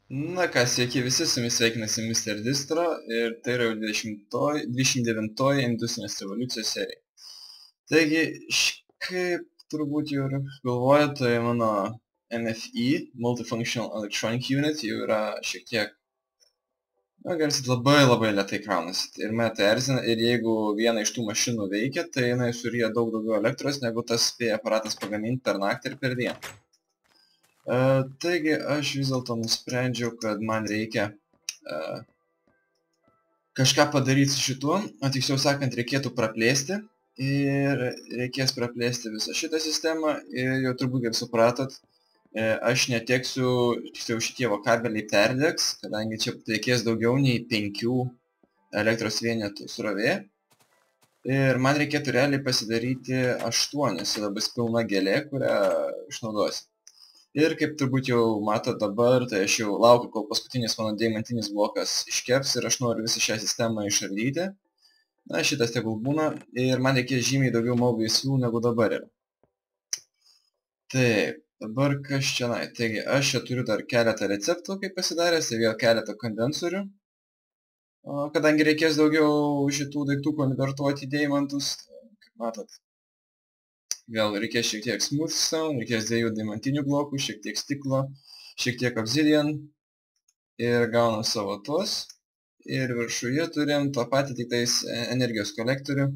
Na ką, sveiki visi, su jumis sveikinasi Mr. Distro ir tai yra jau 29 industrinės revoliucijos serija. Taigi, kaip turbūt jau ir galvojate, tai mano MFE, Multifunctional Electronic Unit, jau yra šiek tiek, galėsit labai lėtai kraunasi. Ir mane tai erzina, ir jeigu viena iš tų mašinų veikia, tai jinai suryja daug daugiau elektros, negu tas spėja aparatas pagaminti per naktį ir per dieną. Taigi aš vis dėlto nusprendžiau, kad man reikia kažką padaryti su šituo, o tiksliau sakant, reikėtų praplėsti ir reikės praplėsti visą šitą sistemą ir jau turbūt kaip supratot, aš neteksiu, tiksliau šitie kabeliai perdegs, kadangi čia reikės daugiau nei 5 elektros vienetų srovė ir man reikėtų realiai pasidaryti 8, tada bus pilna gėlė, kurią išnaudosiu. Ir kaip turbūt jau matot dabar, tai aš jau laukiu, kol paskutinis mano deimantinis blokas iškeps ir aš noriu visą šią sistemą išardyti. Na, šitas tegul būna ir man reikės žymiai daugiau Mobius Fuel negu dabar yra. Taip, dabar kas čia nai. Taigi, aš čia turiu dar keletą receptų, kaip pasidaręs, ir vėl keletą kondensorių. Kadangi reikės daugiau šitų daiktų konvertuoti į deimantus, kaip matot. Vėl reikės šiek tiek smooth stone, reikės 2 diamantinių blokų, šiek tiek stiklo, šiek tiek obsidian ir gaunam savo tuos. Ir viršuje turim tą patį tik tais energijos kolektorių.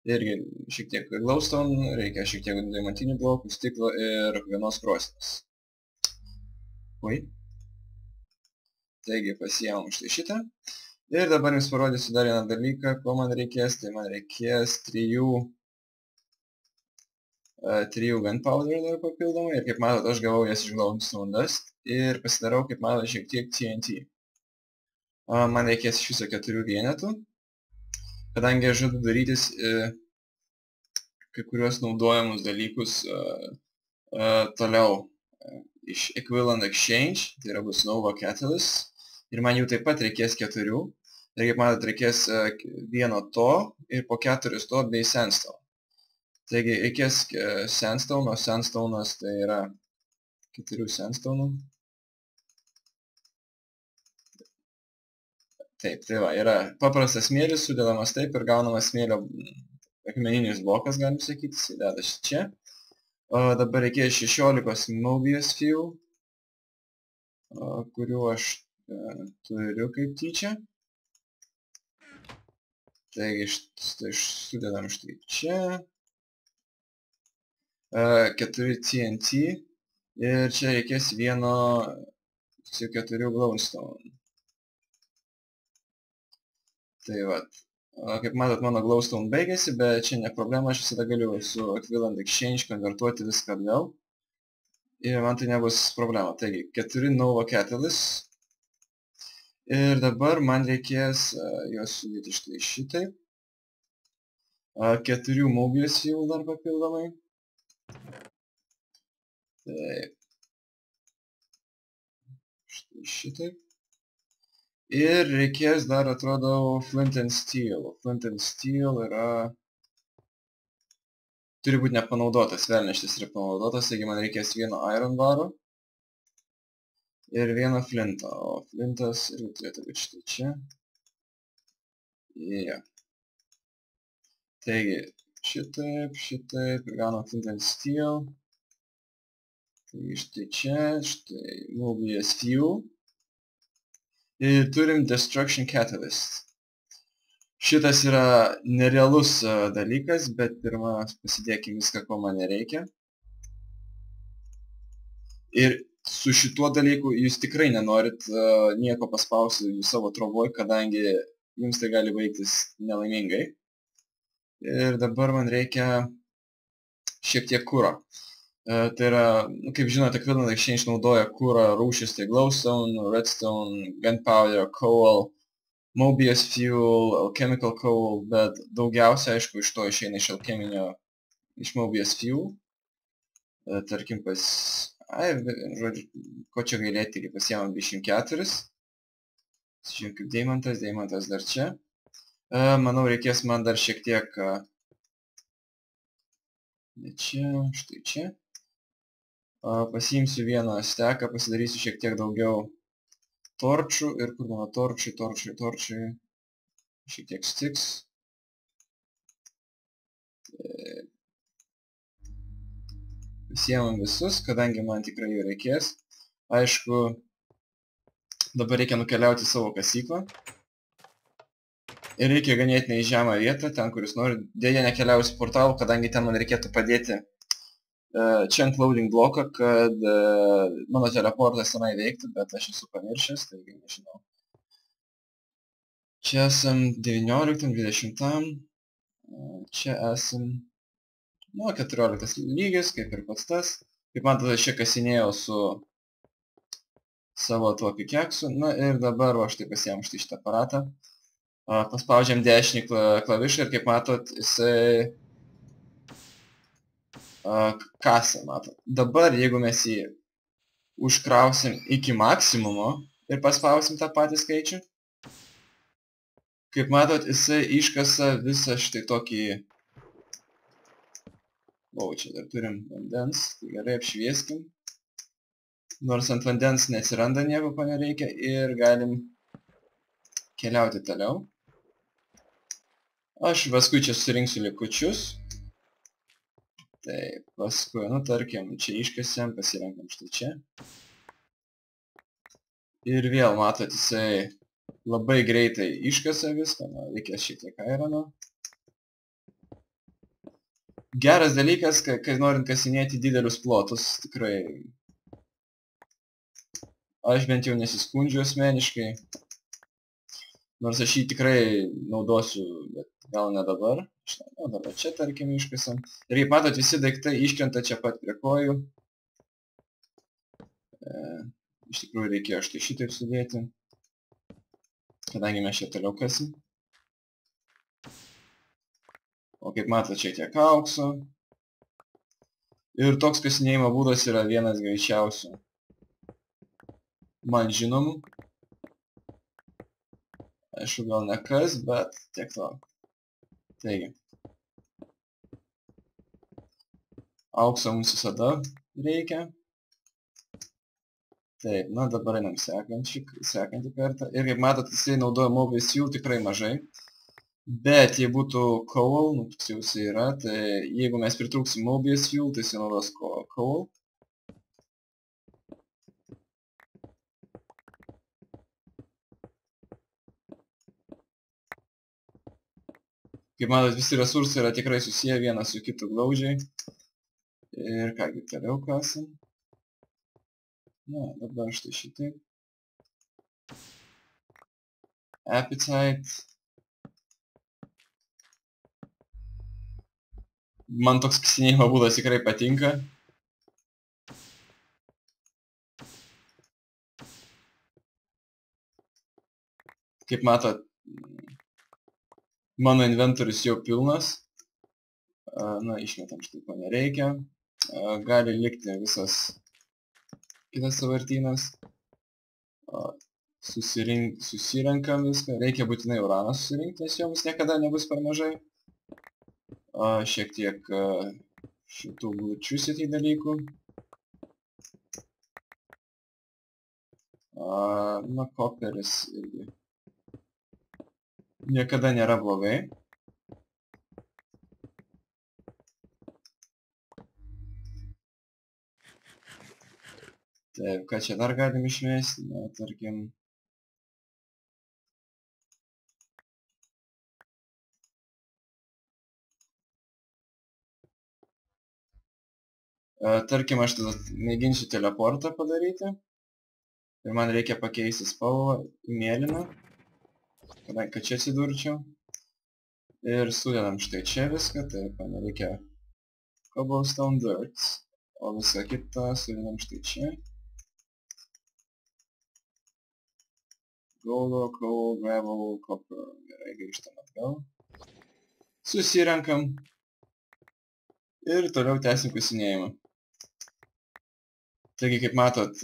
Irgi šiek tiek glowstone, reikia šiek tiek diamantinių blokų, stiklo ir vienos krosnės. Ui. Taigi pasiėmam štai šitą. Ir dabar jums parodysiu dar vieną dalyką, ko man reikės. Tai man reikės 3 gunpowder dar papildomai ir kaip matot aš gavau jas iš glowstone dust ir pasidarau kaip matot šiek tiek TNT. Man reikės iš viso 4 vienetų, kadangi aš žadu darytis kai kuriuos naudojamus dalykus toliau iš Equivalent Exchange, tai yra bus Nova Catalyst ir man jų taip pat reikės 4 ir kaip matot reikės vieno to ir po 4 to bei sandstone. Taigi reikės sandstone, o sandstone'as tai yra 4 sandstone'ų. Taip, tai va, yra paprastas smėlis, sudedamas taip ir gaunamas smėlio akmeninis blokas, galim sakyti, jis įdedas čia. O dabar reikės 16 Mobius Fuel, kuriuo aš turiu kaip tyčia. Taigi, sudedam štai čia. 4 TNT ir čia reikės 4 glowstone. Tai vat, kaip matot, mano glowstone baigėsi, bet čia ne problema, aš visada galiu su Equivalent Exchange konvertuoti viską atgal. Ir man tai nebus problema. Taigi, 4 Nova Catalyst. Ir dabar man reikės juos sudėti štai šitai. 4 Mobius Fuel dar papildomai. Taip. Štai šitaip. Ir reikės dar, atrodo, Flint and Steel. Flint and Steel yra... Turi būti nepanaudotas, velneštis yra panaudotas, taigi man reikės vieno Iron baro. Ir vieno Flinto, o Flintas irgi turėtų būti štai čia. Ja. Taigi, šitaip, ir gaunam Flint and Steel. Taigi štai čia, štai Mobius Fuel. Ir turim Destruction Catalyst. Šitas yra nerealus dalykas, bet pirmą pasidėkim viską, ko man nereikia. Ir su šituo dalyku jūs tikrai nenorit nieko paspausti savo troboj, kadangi jums tai gali baigtis nelaimingai. Ir dabar man reikia šiek tiek kuro. Tai yra, kaip žinote, Equivalent Exchange naudoja kūro rūšis, tai glowstone, redstone, gunpowder, coal, Mobius Fuel, alchemical coal, bet daugiausia, aišku, iš to išeina iš alcheminio, iš Mobius Fuel. Tarkim, žodžiu, ko čia gailėti, kaip pasiemam 24. Žiūrėjau, kaip deimantas dar čia. Manau, reikės man dar šiek tiek, ne čia, štai čia. Pasiimsiu vieną steką, pasidarysiu šiek tiek daugiau torčių ir kur mano torčiai. Šiek tiek stiks. Pasiemam visus, kadangi man tikrai jų reikės. Aišku, dabar reikia nukeliauti savo kasyklą. Ir reikia ganėtinai žemą vietą, ten, kuris nori. Dėja nekeliausiu portalų, kadangi ten man reikėtų padėti chunk loading bloką, kad mano teleportas tenai veiktų, bet aš esu pamiršęs, taigi nežinau. Čia esam 19, 20. Čia esam 14 lygis, kaip ir pats tas. Kaip matote, aš čia kasinėjau su savo tuo pikeksu. Na ir dabar va štai pasiėmu šitą aparatą. Paspaudžiam dešinį klavišą ir kaip matot, jisai kasa, matot. Dabar, jeigu mes jį užkrausim iki maksimumo ir paspausim tą patį skaičių, kaip matot, jisai iškasa visą štai tokį... O, čia dar turim vandens, tai gerai apšvieskim. Nors ant vandens neatsiranda nieko, ko nereikia, ir galim keliauti toliau. Aš paskui čia surinksiu likučius. Taip, paskui, nu tarkim, čia iškasiam, pasirenkam štai čia. Ir vėl, matot, jisai labai greitai iškasa viską, reikės šiek tiek airono. Geras dalykas, kai norint kasinėti didelius plotus, tikrai... Aš bent jau nesiskundžiu asmeniškai. Nors aš jį tikrai naudosiu, bet gal ne dabar. O dabar čia, tarkim, iškasam. Ir kaip matot, visi daiktai iškrenta čia pat prie kojų. Iš tikrųjų reikėjo štai šitaip sudėti. Kadangi mes čia toliau kasim. O kaip matot, čia tiek aukso. Ir toks kasinėjimo būdas yra vienas greičiausių man žinomų. Aišku, gal ne kas, bet tiek to. Taigi. Aukso mums visada reikia. Taip, na dabar einam sekantį kartą. Ir kaip matot, jisai naudoja Mobius Fuel tikrai mažai. Bet jei būtų Coal, nu tiksliau jisai yra, tai jeigu mes pritrūksim Mobius Fuel, tai jisai naudos Coal. Kaip matot, visi resursai yra tikrai susiję vienas su kitu glaudžiai. Ir kągi toliau kasim. Na, dabar štai šitaip. Appetite. Man toks kasinėjimo būdas tikrai patinka. Kaip matot, mano inventorius jau pilnas. Na, išmetam štai ko nereikia. Gali likti visas kitas savartynas. Susirenkam viską. Reikia būtinai uraną susirinkti, nes joms niekada nebus per mažai. Šiek tiek šitų glučių sitai dalykų. Na, koperis irgi niekada nėra blogai. Taip, ką čia dar galim išmesti? Na, tarkim... Tarkim, aš tada mėginsiu teleportą padaryti. Ir man reikia pakeisti spalvą į mėlyną. Kad čia atsidurčiau. Ir sudedam štai čia viską. Taip, man reikia cobblestone dirt. O visą kitą sudedam štai čia. Goldo, coal, gravel, copper. Gerai, grįžtam atgal. Susirenkam. Ir toliau tęsim kasinėjimą. Taigi, kaip matot,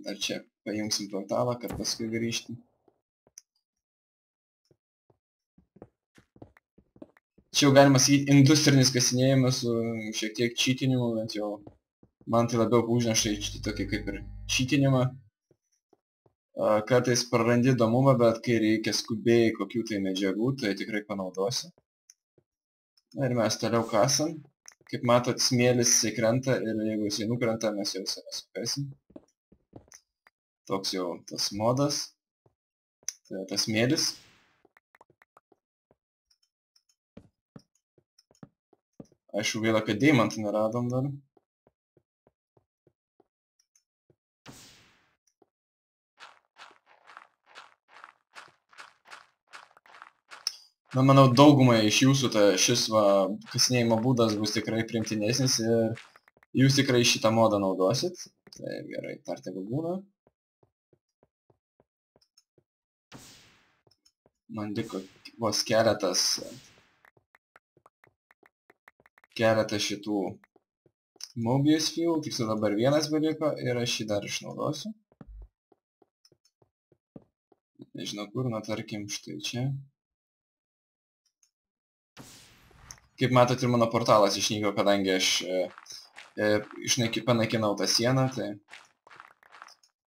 dar čia pajungsim portalą, kad paskui grįžti. Čia jau galima sakyti industrinis kasinėjimas su šiek tiek čytinimu, bent jau Man tai labiau užneša į tokį kaip ir čytinimą. Kartais prarandi įdomumą, bet kai reikia skubiai kokių tai medžiagų, tai tikrai panaudosiu. Na ir mes toliau kasam. Kaip matot, smėlis jisai krenta ir jeigu jisai nukrenta, mes jau save sukasim. Toks jau tas modas. Tai tas smėlis. Aišku, gaila, kad deimantų neradom dar. Na, manau, daugumai iš jūsų šis kasinėjimo būdas bus tikrai priimtinesnis ir jūs tikrai šitą modą naudosit. Tai gerai, dar tegu būna. Man liko vos keletas šitų Mobius fuel, tiksliau dabar vienas beliko ir aš jį dar išnaudosiu. Nežinau kur, na tarkim, štai čia. Kaip matot, ir mano portalas išnyko, kadangi aš panaikinau tą sieną, tai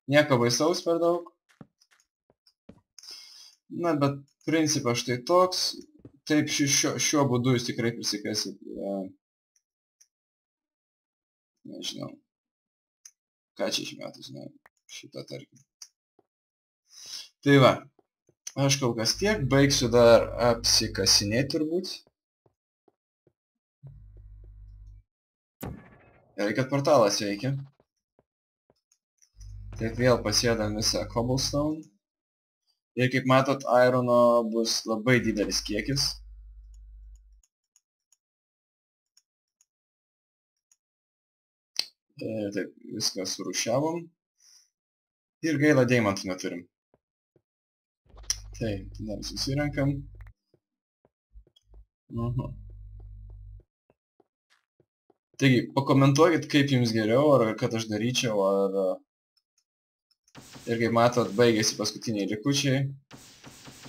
nieko baisaus per daug. Na, bet principas štai toks. Taip, šiuo būdu jūs tikrai prisikasit, nežinau, ką čia išmetus, na, šitą tarkim. Tai va, aš kol kas tiek, baigsiu dar apsikasinėti turbūt. Gerai, kad portalas veikia. Taip, vėl pasėdam visą cobblestone. Ir kaip matot, irono bus labai didelis kiekis. Taip, viską surūšiavom. Ir gaila, deimantų neturim. Taip, dar susirenkam. Taigi, pakomentuokit, kaip jums geriau, ar kad aš daryčiau, ar... Ir kaip matot, baigėsi paskutiniai likučiai.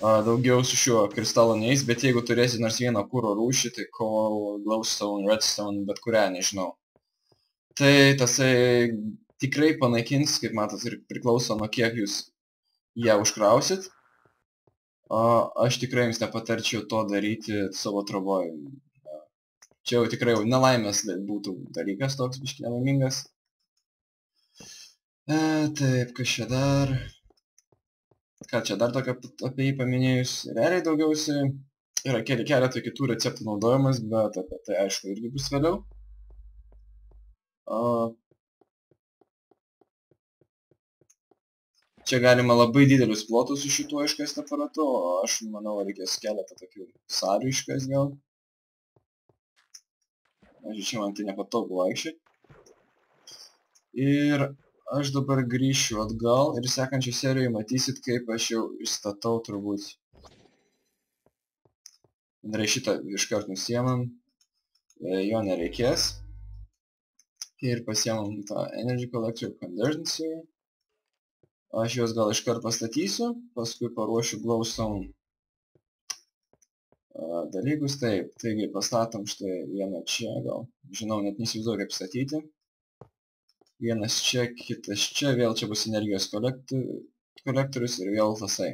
Daugiau su šiuo kristalu neis, bet jeigu turėsit nors vieną kuro rūšį, tai coal, glowstone, redstone, bet kurią, nežinau. Tai tasai tikrai panaikins, kaip matot, ir priklauso nuo kiek jūs ją užkrausit. Aš tikrai jums nepatarčiau to daryti savo troboj. Čia jau tikrai jau nelaimės būtų dalykas toks biški nelaimingas. Taip, kas čia dar? Ką čia dar tokio apie jį paminėjus? Realiai daugiausiai yra keletą kitų receptų naudojimas, bet apie tai aišku irgi bus vėliau. Čia galima labai didelius plotus su šituo iškasti aparatu, o aš manau reikės keletą tokių salių iškasti gal. Čia man tai nepatogu vaikščiai. Ir aš dabar grįšiu atgal ir sekančiai serijoje matysit, kaip aš jau išstatau turbūt. Bendrai šitą iškart nusiemam. Jo nereikės. Ir pasiemam tą Energy Collector Condenser. Aš juos gal iškart pastatysiu, paskui paruošiu glowstone dalykus. Taip, taigi pastatom štai vieną čia, gal, žinau, net neįsivaizduoju kaip statyti. Vienas čia, kitas čia, vėl čia bus energijos kolektorius ir vėl tasai.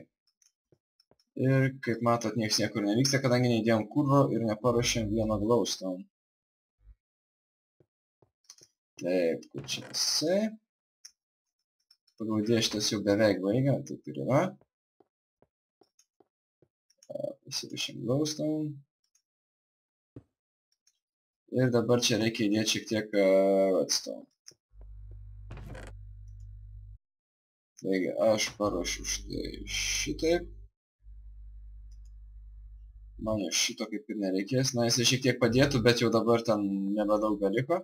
Ir kaip matot, nieks niekur nevyksta, kadangi neįdėjom kuro ir neparuošėm vieno glowstone. Taip, kur čia tasai. Pagaudė šitas jau beveik baigia, taip ir yra. Pasirašym glowstone. Ir dabar čia reikia įdėti šiek tiek redstone. Taigi, aš paruošiu štai šitaip. Man jau šito kaip ir nereikės. Na, jisai šiek tiek padėtų, bet jau dabar ten nebedaug beliko.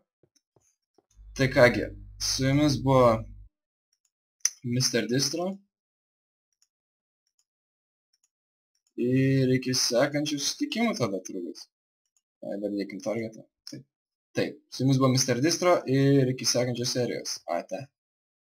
Tai kągi, su jumis buvo Mr. Distro. Ir iki sekančių susitikimų tada turbūt. Dar dėkim targetą. Taip, su jumis buvo Mr. Distro ir iki sekančios serijos. Ate.